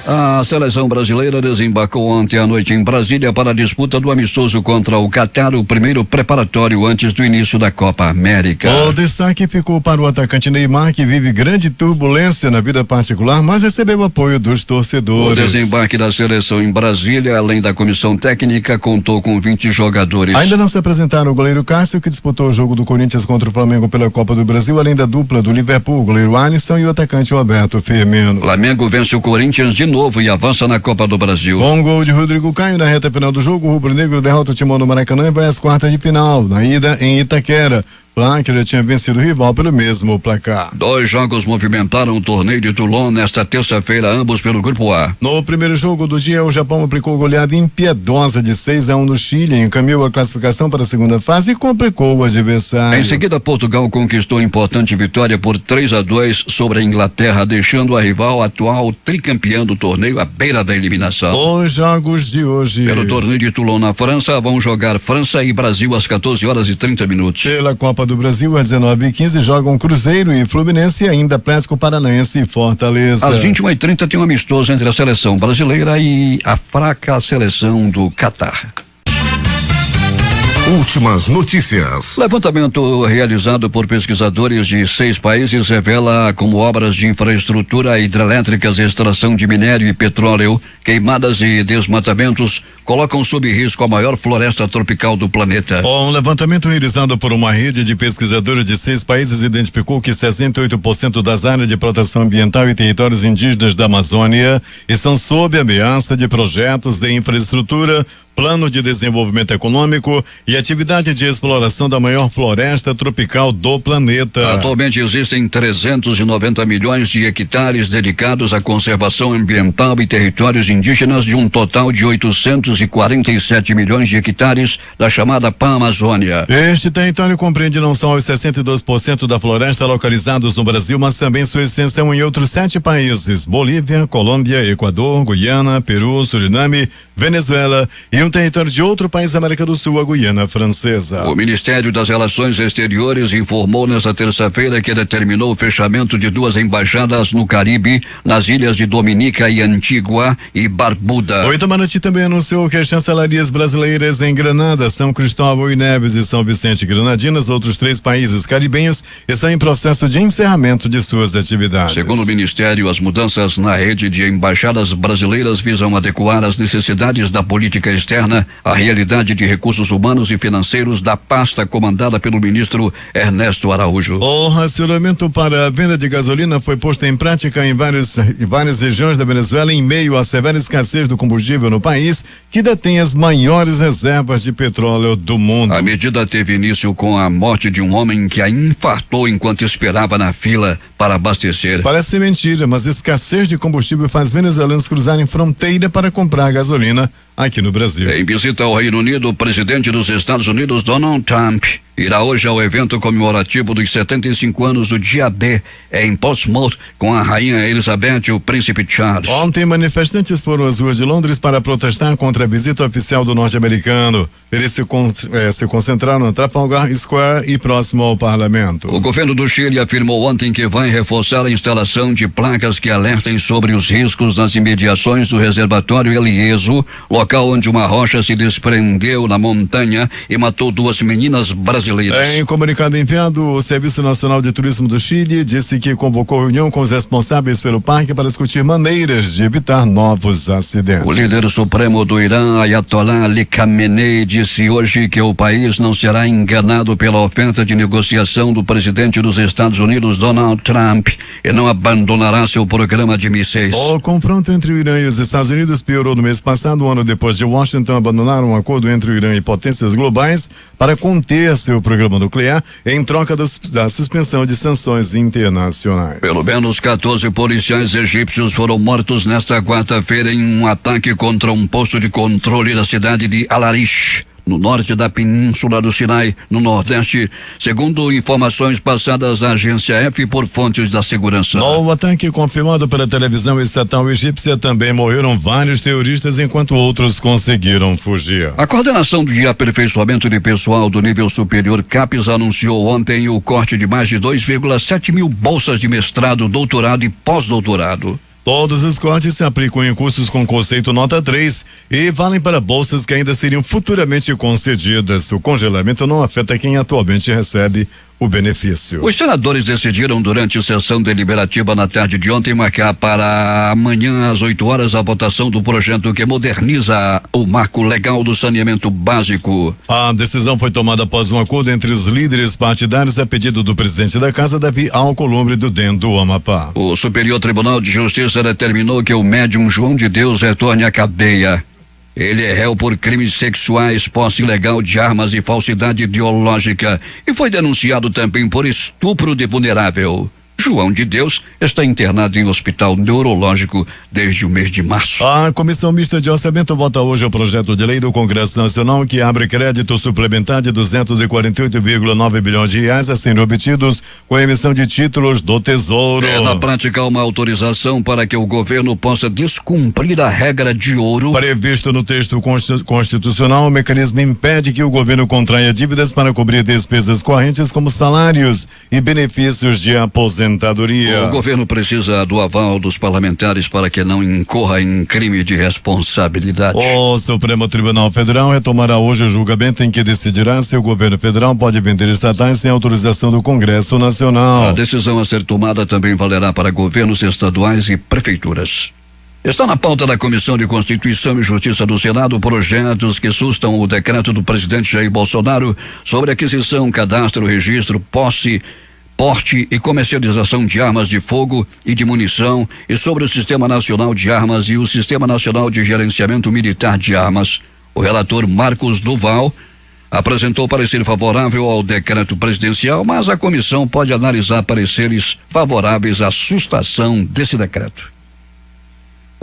A seleção brasileira desembarcou ontem à noite em Brasília para a disputa do amistoso contra o Catar, o primeiro preparatório antes do início da Copa América. O destaque ficou para o atacante Neymar, que vive grande turbulência na vida particular, mas recebeu o apoio dos torcedores. O desembarque da seleção em Brasília, além da comissão técnica, contou com 20 jogadores. Ainda não se apresentaram o goleiro Cássio, que disputou o jogo do Corinthians contra o Flamengo pela Copa do Brasil, além da dupla do Liverpool, o goleiro Alisson e o atacante Roberto Firmino. Flamengo vence o Corinthians de novo e avança na Copa do Brasil. Com um gol de Rodrigo Caio na reta final do jogo, o rubro-negro derrota o Timão no Maracanã e vai às quartas de final, na ida em Itaquera. Lá já tinha vencido o rival pelo mesmo placar. 2 jogos movimentaram o torneio de Toulon nesta terça-feira, ambos pelo Grupo A. No primeiro jogo do dia, o Japão aplicou goleada impiedosa de 6-1 no Chile, encaminhou a classificação para a segunda fase e complicou o adversário. Em seguida, Portugal conquistou importante vitória por 3-2 sobre a Inglaterra, deixando a rival atual tricampeã do torneio à beira da eliminação. Os jogos de hoje. Pelo torneio de Toulon na França, vão jogar França e Brasil às 14h30. Pela Copa do Brasil, às 19h15, jogam Cruzeiro e Fluminense e ainda Atlético Paranaense e Fortaleza. Às 21h30 tem um amistoso entre a seleção brasileira e a fraca seleção do Catar. Últimas notícias. Levantamento realizado por pesquisadores de 6 países revela como obras de infraestrutura hidrelétricas, extração de minério e petróleo, queimadas e desmatamentos colocam sob risco a maior floresta tropical do planeta. Um levantamento realizado por uma rede de pesquisadores de 6 países identificou que 68% das áreas de proteção ambiental e territórios indígenas da Amazônia estão sob ameaça de projetos de infraestrutura, plano de desenvolvimento econômico e atividade de exploração da maior floresta tropical do planeta. Atualmente existem 390 milhões de hectares dedicados à conservação ambiental e territórios indígenas, de um total de 847 milhões de hectares da chamada Pan-Amazônia. Este território compreende não só os 62% da floresta localizados no Brasil, mas também sua extensão em outros 7 países: Bolívia, Colômbia, Equador, Guiana, Peru, Suriname, Venezuela e um território de outro país da América do Sul, a Guiana Francesa. O Ministério das Relações Exteriores informou nesta terça-feira que determinou o fechamento de 2 embaixadas no Caribe, nas ilhas de Dominica e Antigua e Barbuda. O Itamaraty também anunciou que as chancelarias brasileiras em Granada, São Cristóvão e Neves e São Vicente e Granadinas, outros 3 países caribenhos, estão em processo de encerramento de suas atividades. Segundo o Ministério, as mudanças na rede de embaixadas brasileiras visam adequar as necessidades da política externa externa à realidade de recursos humanos e financeiros da pasta comandada pelo ministro Ernesto Araújo. O racionamento para a venda de gasolina foi posto em prática em várias regiões da Venezuela em meio à severa escassez do combustível no país, que detém as maiores reservas de petróleo do mundo. A medida teve início com a morte de um homem que a infartou enquanto esperava na fila para abastecer. Parece mentira, mas escassez de combustível faz venezuelanos cruzarem fronteira para comprar gasolina aqui no Brasil. Em visita ao Reino Unido, o presidente dos Estados Unidos, Donald Trump, irá hoje ao evento comemorativo dos 75 anos do Dia D em Portsmouth com a rainha Elizabeth e o príncipe Charles. Ontem, manifestantes foram às ruas de Londres para protestar contra a visita oficial do norte-americano. Eles se concentraram no Trafalgar Square e próximo ao parlamento. O governo do Chile afirmou ontem que vai reforçar a instalação de placas que alertem sobre os riscos nas imediações do reservatório Elieso, local onde uma rocha se desprendeu na montanha e matou 2 meninas brasileiras. Em comunicado enviado, o Serviço Nacional de Turismo do Chile disse que convocou reunião com os responsáveis pelo parque para discutir maneiras de evitar novos acidentes. O líder supremo do Irã, Ayatollah Ali Khamenei, disse hoje que o país não será enganado pela oferta de negociação do presidente dos Estados Unidos, Donald Trump, e não abandonará seu programa de mísseis. O confronto entre o Irã e os Estados Unidos piorou no mês passado, um ano depois de Washington abandonar um acordo entre o Irã e potências globais para conter seu programa nuclear em troca da suspensão de sanções internacionais. Pelo menos 14 policiais egípcios foram mortos nesta quarta-feira em um ataque contra um posto de controle da cidade de Al-Arish, no norte da Península do Sinai, no Nordeste, segundo informações passadas à agência F por fontes da segurança. No ataque confirmado pela televisão estatal egípcia, também morreram vários terroristas, enquanto outros conseguiram fugir. A coordenação de aperfeiçoamento de pessoal do nível superior CAPES anunciou ontem o corte de mais de 2,7 mil bolsas de mestrado, doutorado e pós-doutorado. Todos os cortes se aplicam em cursos com conceito nota 3 e valem para bolsas que ainda seriam futuramente concedidas. O congelamento não afeta quem atualmente recebe o benefício. Os senadores decidiram durante a sessão deliberativa na tarde de ontem marcar para amanhã às 8 horas a votação do projeto que moderniza o marco legal do saneamento básico. A decisão foi tomada após um acordo entre os líderes partidários a pedido do presidente da casa, Davi Alcolumbre, do DEM do Amapá. O Superior Tribunal de Justiça determinou que o médium João de Deus retorne à cadeia. Ele é réu por crimes sexuais, posse ilegal de armas e falsidade ideológica e foi denunciado também por estupro de vulnerável. João de Deus está internado em hospital neurológico desde o mês de março. A Comissão Mista de Orçamento vota hoje o projeto de lei do Congresso Nacional que abre crédito suplementar de 248,9 bilhões de reais a serem obtidos com a emissão de títulos do Tesouro. É, na prática, uma autorização para que o governo possa descumprir a regra de ouro. Previsto no texto constitucional, o mecanismo impede que o governo contraia dívidas para cobrir despesas correntes como salários e benefícios de aposentadoria. O governo precisa do aval dos parlamentares para que não incorra em crime de responsabilidade. O Supremo Tribunal Federal retomará hoje o julgamento em que decidirá se o governo federal pode vender estatais sem autorização do Congresso Nacional. A decisão a ser tomada também valerá para governos estaduais e prefeituras. Está na pauta da Comissão de Constituição e Justiça do Senado projetos que sustam o decreto do presidente Jair Bolsonaro sobre aquisição, cadastro, registro, posse, porte e comercialização de armas de fogo e de munição e sobre o Sistema Nacional de Armas e o Sistema Nacional de Gerenciamento Militar de Armas. O relator Marcos Duval apresentou parecer favorável ao decreto presidencial, mas a comissão pode analisar pareceres favoráveis à sustação desse decreto.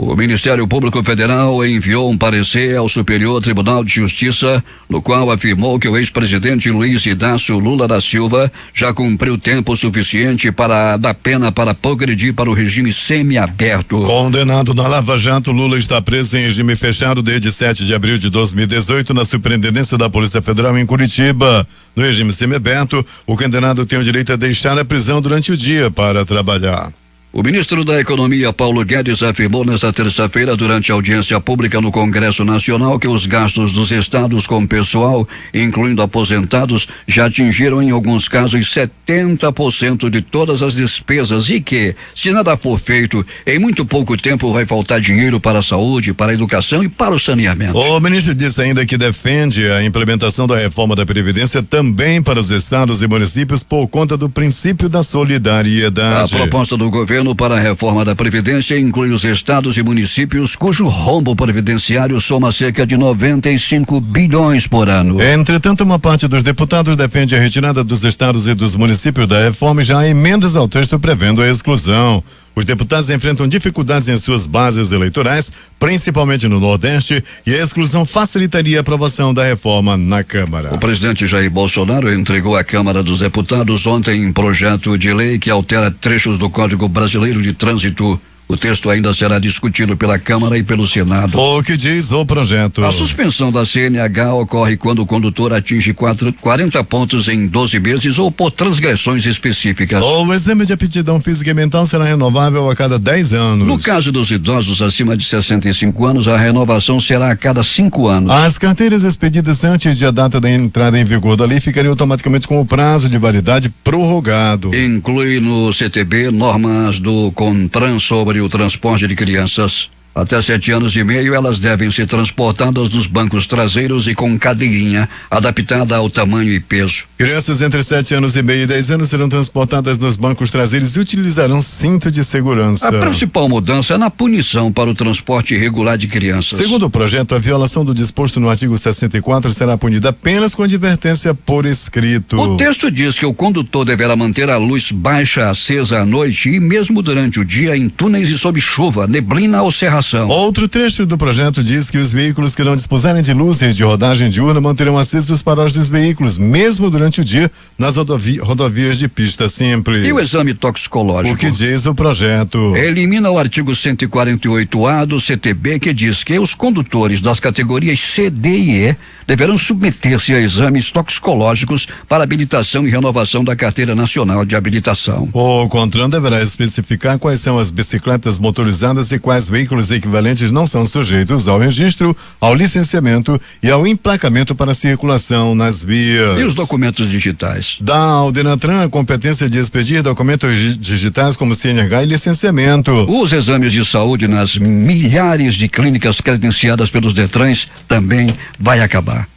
O Ministério Público Federal enviou um parecer ao Superior Tribunal de Justiça, no qual afirmou que o ex-presidente Luiz Inácio Lula da Silva já cumpriu tempo suficiente da pena para progredir para o regime semiaberto. Condenado na Lava Jato, Lula está preso em regime fechado desde 7 de abril de 2018 na Superintendência da Polícia Federal em Curitiba. No regime semiaberto, o condenado tem o direito a deixar a prisão durante o dia para trabalhar. O ministro da Economia, Paulo Guedes, afirmou nesta terça-feira, durante a audiência pública no Congresso Nacional, que os gastos dos estados com pessoal, incluindo aposentados, já atingiram, em alguns casos, 70% de todas as despesas e que, se nada for feito, em muito pouco tempo vai faltar dinheiro para a saúde, para a educação e para o saneamento. O ministro disse ainda que defende a implementação da reforma da Previdência também para os estados e municípios por conta do princípio da solidariedade. A proposta do governo para a reforma da Previdência inclui os estados e municípios cujo rombo previdenciário soma cerca de 95 bilhões por ano. Entretanto, uma parte dos deputados defende a retirada dos estados e dos municípios da reforma e já há emendas ao texto prevendo a exclusão. Os deputados enfrentam dificuldades em suas bases eleitorais, principalmente no Nordeste, e a exclusão facilitaria a aprovação da reforma na Câmara. O presidente Jair Bolsonaro entregou à Câmara dos Deputados ontem um projeto de lei que altera trechos do Código Brasileiro de Trânsito. O texto ainda será discutido pela Câmara e pelo Senado. O que diz o projeto? A suspensão da CNH ocorre quando o condutor atinge 40 pontos em 12 meses ou por transgressões específicas. O exame de aptidão física e mental será renovável a cada 10 anos. No caso dos idosos acima de 65 anos, a renovação será a cada 5 anos. As carteiras expedidas antes da data da entrada em vigor da lei ficariam automaticamente com o prazo de validade prorrogado. Inclui no CTB normas do CONTRAN sobre o transporte de crianças. Até 7 anos e meio, elas devem ser transportadas nos bancos traseiros e com cadeirinha adaptada ao tamanho e peso. Crianças entre 7 anos e meio e 10 anos serão transportadas nos bancos traseiros e utilizarão cinto de segurança. A principal mudança é na punição para o transporte irregular de crianças. Segundo o projeto, a violação do disposto no artigo 64 será punida apenas com advertência por escrito. O texto diz que o condutor deverá manter a luz baixa acesa à noite e mesmo durante o dia em túneis e sob chuva, neblina ou cerração. Outro trecho do projeto diz que os veículos que não dispuserem de luzes de rodagem diurna manterão acesos os faróis dos veículos, mesmo durante o dia, nas rodovias de pista simples. E o exame toxicológico? O que diz o projeto? Elimina o artigo 148A do CTB, que diz que os condutores das categorias C, D e E deverão submeter-se a exames toxicológicos para habilitação e renovação da Carteira Nacional de Habilitação. O CONTRAN deverá especificar quais são as bicicletas motorizadas e quais veículos equivalentes não são sujeitos ao registro, ao licenciamento e ao emplacamento para circulação nas vias. E os documentos digitais? Dá ao Denatran a competência de expedir documentos digitais como CNH e licenciamento. Os exames de saúde nas milhares de clínicas credenciadas pelos Detrans também vai acabar.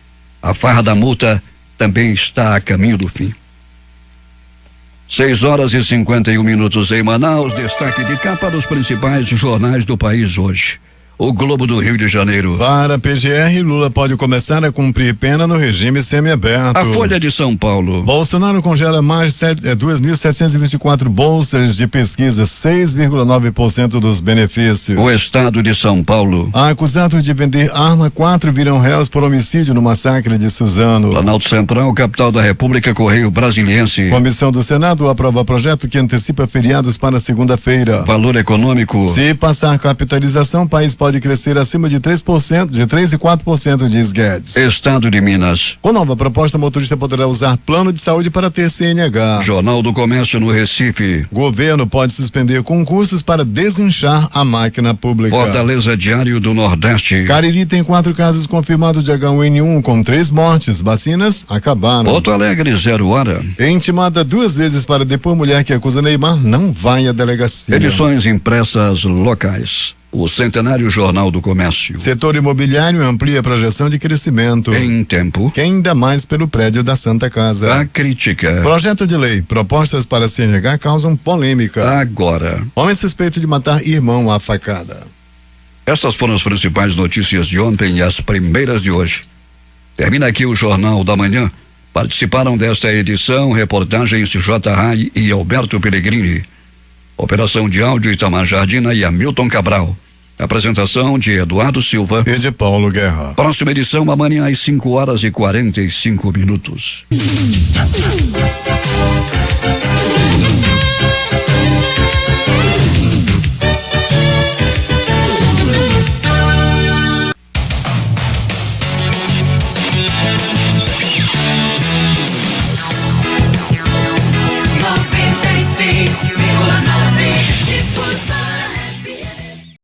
A farra da multa também está a caminho do fim. 6h51 em Manaus, destaque de capa dos principais jornais do país hoje. O Globo do Rio de Janeiro. Para a PGR, Lula pode começar a cumprir pena no regime semiaberto. A Folha de São Paulo. Bolsonaro congela mais 2.724 bolsas de pesquisa, 6,9% dos benefícios. O Estado de São Paulo. Acusado de vender arma, 4 viram réus por homicídio no massacre de Suzano. Planalto Central, capital da República, Correio Brasiliense. Comissão do Senado aprova projeto que antecipa feriados para segunda-feira. Valor econômico. Se passar capitalização, o país pode crescer acima de 3%, de 3 e 4%, diz Guedes. Estado de Minas. Com nova proposta, motorista poderá usar plano de saúde para ter CNH. Jornal do Comércio no Recife. Governo pode suspender concursos para desinchar a máquina pública. Fortaleza Diário do Nordeste. Cariri tem 4 casos confirmados de H1N1 com 3 mortes. Vacinas acabaram. Porto Alegre, 0 hora. Intimada 2 vezes para depor, mulher que acusa Neymar não vai à delegacia. Edições impressas locais. O Centenário Jornal do Comércio. Setor imobiliário amplia a projeção de crescimento. Em tempo. Que ainda mais pelo prédio da Santa Casa. A crítica. Projeto de lei. Propostas para CNH causam polêmica. Agora. Homem suspeito de matar irmão à facada. Essas foram as principais notícias de ontem e as primeiras de hoje. Termina aqui o Jornal da Manhã. Participaram desta edição reportagens J. Rai e Alberto Pellegrini. Operação de áudio Itamar Jardina e Hamilton Cabral. Apresentação de Eduardo Silva e de Paulo Guerra. Próxima edição amanhã às 5h45.